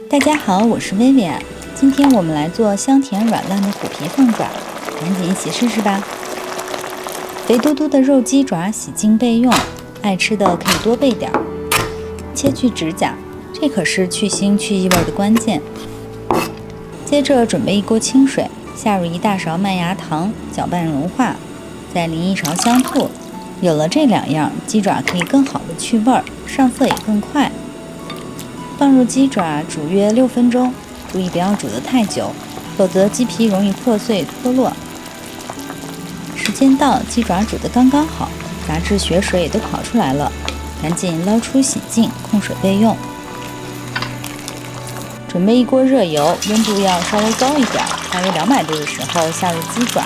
大家好，我是薇薇。今天我们来做香甜软烂的虎皮凤爪，赶紧一起试试吧。肥嘟嘟的肉鸡爪洗净备用，爱吃的可以多备点。切去指甲，这可是去腥去异味的关键。接着准备一锅清水，下入1大勺麦芽糖，搅拌融化，再淋1勺香醋。有了这2样，鸡爪可以更好的去味儿，上色也更快。放入鸡爪煮约6分钟，注意不要煮得太久，否则鸡皮容易破碎脱落。时间到，鸡爪煮得刚刚好，杂质血水也都跑出来了，赶紧捞出洗净，控水备用。准备一锅热油，温度要稍微高一点，大约200度的时候下入鸡爪，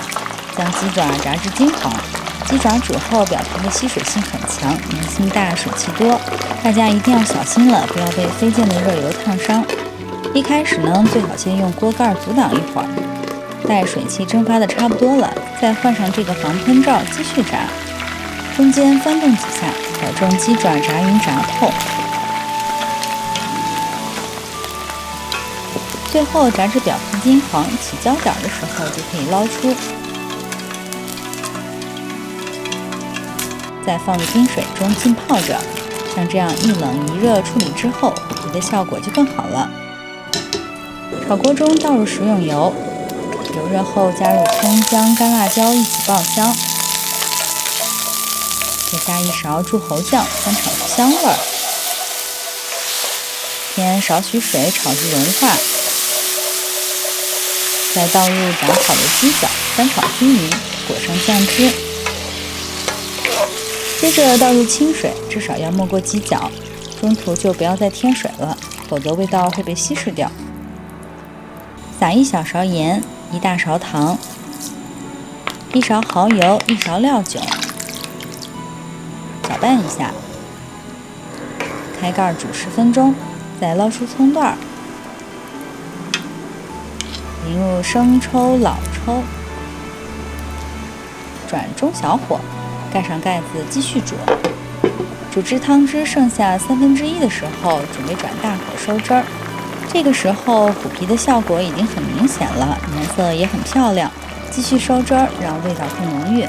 将鸡爪炸至金黄。鸡爪煮后表皮的吸水性很强，粘性大，水汽多，大家一定要小心了，不要被飞溅的热油烫伤。一开始呢，最好先用锅盖阻挡一会儿，待水汽蒸发的差不多了，再换上这个防喷罩继续炸，中间翻动几下，保证鸡爪炸匀炸透。最后炸至表皮金黄起焦点的时候就可以捞出，再放入冰水中浸泡着，像这样一冷一热处理之后，虎皮的效果就更好了。炒锅中倒入食用油，油热后加入葱姜、干辣椒一起爆香，再加1勺柱侯酱，翻炒出香味儿。添少许水炒至融化，再倒入炸好的鸡脚，翻炒均匀，裹上酱汁。接着倒入清水，至少要没过鸡脚，中途就不要再添水了，否则味道会被稀释掉。撒1小勺盐，1大勺糖，1勺蚝油，1勺料酒，搅拌一下，开盖煮10分钟，再捞出葱段，淋入生抽、老抽，转中小火，盖上盖子继续煮。煮至汤汁剩下1/3的时候，准备转大火收汁儿。这个时候虎皮的效果已经很明显了，颜色也很漂亮，继续收汁儿，让味道更浓郁。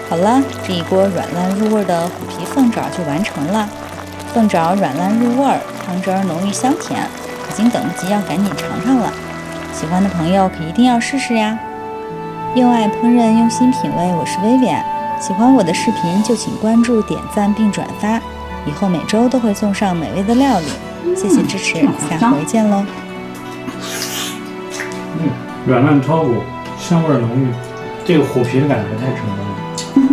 好了，这一锅软烂入味的虎皮凤爪就完成了。凤爪软烂入味，汤汁儿浓郁香甜，已经等不及要赶紧尝尝了。喜欢的朋友可一定要试试呀！用爱烹饪，用心品味，我是薇薇。喜欢我的视频就请关注、点赞并转发，以后每周都会送上美味的料理。谢谢支持，下回见喽！软烂脱骨，香味浓郁，这个虎皮的感觉太成功了。